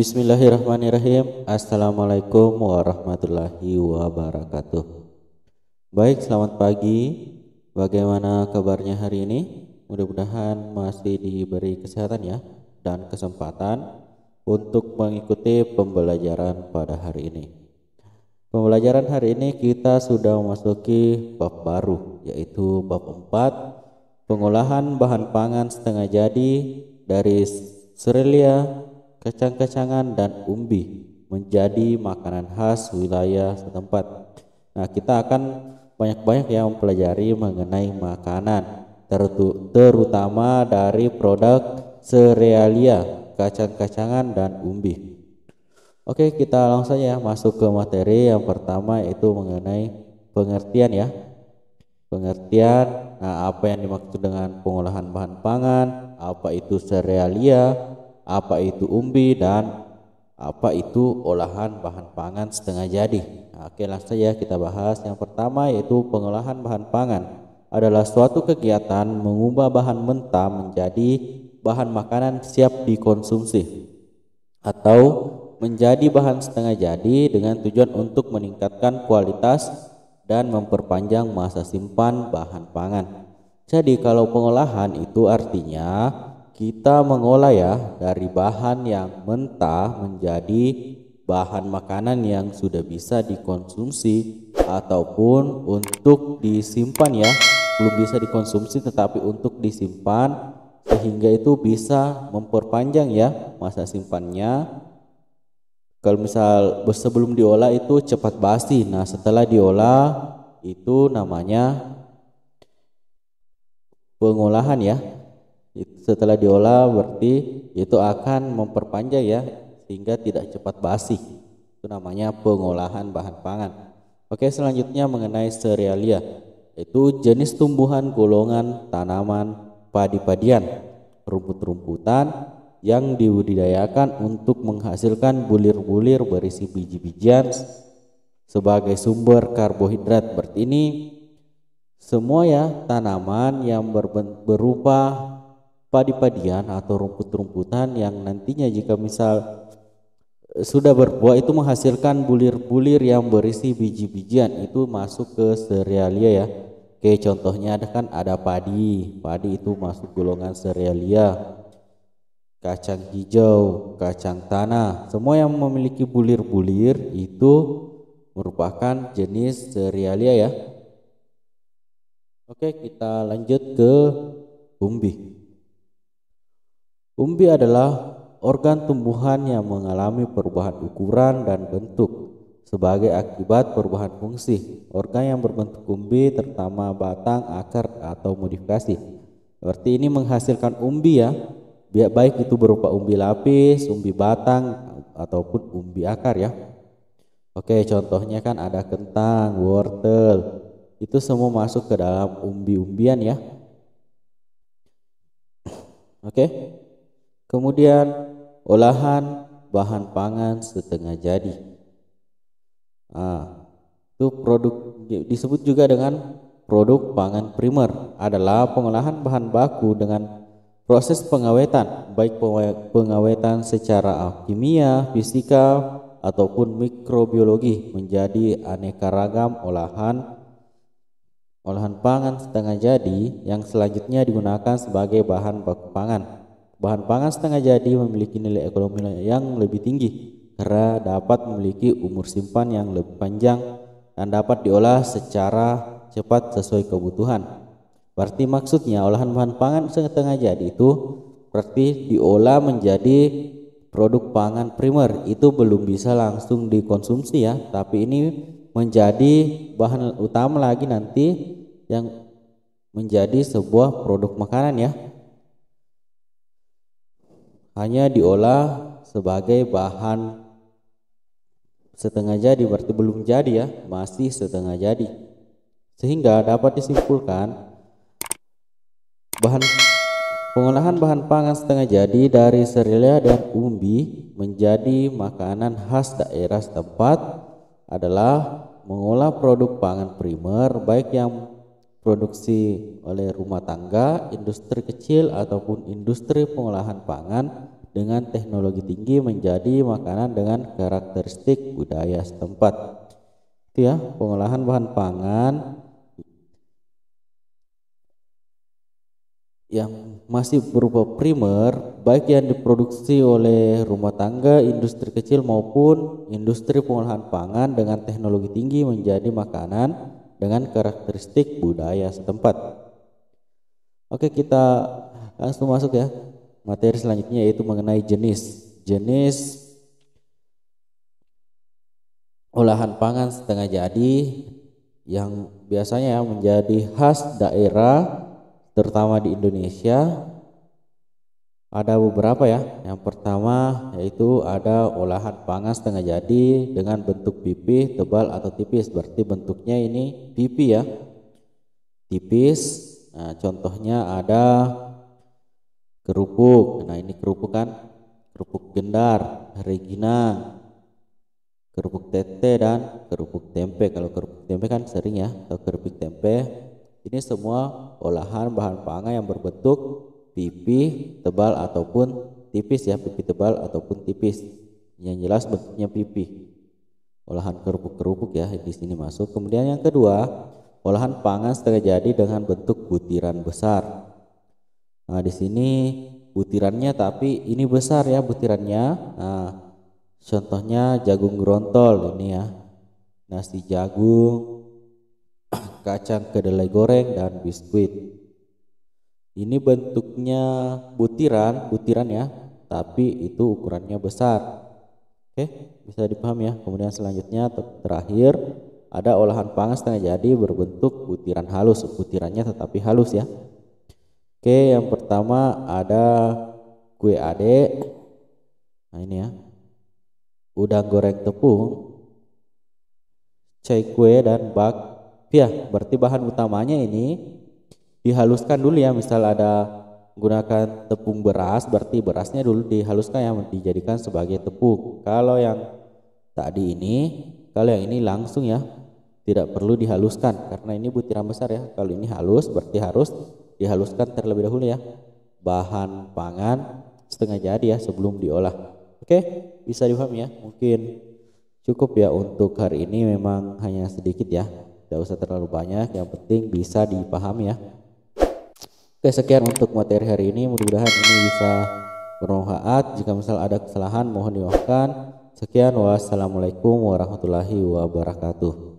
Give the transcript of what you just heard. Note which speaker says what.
Speaker 1: Bismillahirrahmanirrahim. Assalamualaikum warahmatullahi wabarakatuh. Baik, selamat pagi. Bagaimana kabarnya hari ini? Mudah-mudahan masih diberi kesehatan ya dan kesempatan untuk mengikuti pembelajaran pada hari ini. Pembelajaran hari ini kita sudah memasuki bab baru, yaitu bab 4, pengolahan bahan pangan setengah jadi dari serelia, kacang-kacangan dan umbi menjadi makanan khas wilayah setempat. Nah, kita akan banyak-banyak yang mempelajari mengenai makanan, terutama dari produk serealia, kacang-kacangan dan umbi. Oke, kita langsung saja masuk ke materi. Yang pertama yaitu mengenai pengertian ya. Pengertian, nah apa yang dimaksud dengan pengolahan bahan pangan, apa itu serealia, apa itu umbi, dan apa itu olahan bahan pangan setengah jadi. Nah, oke, langsung saja kita bahas. Yang pertama yaitu pengolahan bahan pangan adalah suatu kegiatan mengubah bahan mentah menjadi bahan makanan siap dikonsumsi atau menjadi bahan setengah jadi dengan tujuan untuk meningkatkan kualitas dan memperpanjang masa simpan bahan pangan. Jadi kalau pengolahan itu artinya kita mengolah ya dari bahan yang mentah menjadi bahan makanan yang sudah bisa dikonsumsi ataupun untuk disimpan ya, belum bisa dikonsumsi tetapi untuk disimpan sehingga itu bisa memperpanjang ya masa simpannya. Kalau misal sebelum diolah itu cepat basi, nah setelah diolah itu namanya pengolahan ya. Setelah diolah berarti itu akan memperpanjang ya sehingga tidak cepat basi. Itu namanya pengolahan bahan pangan. Oke, selanjutnya mengenai serealia, itu jenis tumbuhan golongan tanaman padi-padian, rumput-rumputan yang dibudidayakan untuk menghasilkan bulir-bulir berisi biji-bijian sebagai sumber karbohidrat. Berarti ini semua ya tanaman yang berupa padi-padian atau rumput-rumputan yang nantinya jika misal sudah berbuah itu menghasilkan bulir-bulir yang berisi biji-bijian, itu masuk ke serealia ya. Oke, contohnya ada padi itu masuk golongan serealia. Kacang hijau, kacang tanah, semua yang memiliki bulir-bulir itu merupakan jenis serealia ya. Oke, kita lanjut ke umbi. Umbi adalah organ tumbuhan yang mengalami perubahan ukuran dan bentuk sebagai akibat perubahan fungsi. Organ yang berbentuk umbi terutama batang, akar atau modifikasi. Berarti ini menghasilkan umbi ya, baik itu berupa umbi lapis, umbi batang ataupun umbi akar ya. Oke, contohnya kan ada kentang, wortel, itu semua masuk ke dalam umbi-umbian ya. Oke. Kemudian olahan bahan pangan setengah jadi. Nah, itu produk disebut juga dengan produk pangan primer, adalah pengolahan bahan baku dengan proses pengawetan, baik pengawetan secara kimia, fisika ataupun mikrobiologi menjadi aneka ragam olahan pangan setengah jadi yang selanjutnya digunakan sebagai bahan baku pangan. Bahan pangan setengah jadi memiliki nilai ekonomi yang lebih tinggi karena dapat memiliki umur simpan yang lebih panjang dan dapat diolah secara cepat sesuai kebutuhan. Berarti maksudnya olahan bahan pangan setengah jadi itu berarti diolah menjadi produk pangan primer, itu belum bisa langsung dikonsumsi ya, tapi ini menjadi bahan utama lagi nanti yang menjadi sebuah produk makanan ya. Hanya diolah sebagai bahan setengah jadi, berarti belum jadi ya, masih setengah jadi. Sehingga dapat disimpulkan pengolahan bahan pangan setengah jadi dari serealia dan umbi menjadi makanan khas daerah setempat adalah mengolah produk pangan primer, baik yang produksi oleh rumah tangga, industri kecil ataupun industri pengolahan pangan dengan teknologi tinggi menjadi makanan dengan karakteristik budaya setempat. Itu ya, pengolahan bahan pangan yang masih berupa primer, baik yang diproduksi oleh rumah tangga, industri kecil maupun industri pengolahan pangan dengan teknologi tinggi menjadi makanan dengan karakteristik budaya setempat. Oke, kita langsung masuk ya. Materi selanjutnya yaitu mengenai jenis olahan pangan setengah jadi yang biasanya menjadi khas daerah terutama di Indonesia. Ada beberapa ya. Yang pertama yaitu ada olahan pangan setengah jadi dengan bentuk pipih, tebal atau tipis. Berarti bentuknya ini pipih ya, tipis. Nah, contohnya ada kerupuk. Nah, ini kerupuk kan, kerupuk gendar, rengginang, kerupuk tete dan kerupuk tempe. Kalau kerupuk tempe kan sering ya, atau kerupuk tempe. Ini semua olahan bahan pangan yang berbentuk pipih, tebal ataupun tipis ya, pipih tebal ataupun tipis. Yang jelas bentuknya pipih. Olahan kerupuk-kerupuk ya di sini masuk. Kemudian yang kedua, olahan pangan setengah jadi dengan bentuk butiran besar. Nah, di sini butirannya tapi ini besar ya butirannya. Nah, contohnya jagung grontol ini ya, nasi jagung, kacang kedelai goreng dan biskuit. Ini bentuknya butiran ya, tapi itu ukurannya besar. Oke, bisa dipahami ya. Kemudian selanjutnya terakhir ada olahan pangan setengah jadi berbentuk butiran halus, butirannya tetapi halus ya. Oke, yang pertama ada kue ade. Nah, ini ya. Udang goreng tepung, cai kue dan bakpia. Berarti bahan utamanya ini dihaluskan dulu ya. Misal ada gunakan tepung beras, berarti berasnya dulu dihaluskan yang dijadikan sebagai tepung. Kalau yang yang ini langsung ya, tidak perlu dihaluskan karena ini butiran besar ya. Kalau ini halus berarti harus dihaluskan terlebih dahulu ya, bahan pangan setengah jadi ya sebelum diolah. Oke, bisa dipahami ya. Mungkin cukup ya untuk hari ini, memang hanya sedikit ya, tidak usah terlalu banyak, yang penting bisa dipahami ya. Oke, sekian untuk materi hari ini, mudah-mudahan ini bisa bermanfaat. Jika misal ada kesalahan mohon dimaafkan. Sekian, wassalamualaikum warahmatullahi wabarakatuh.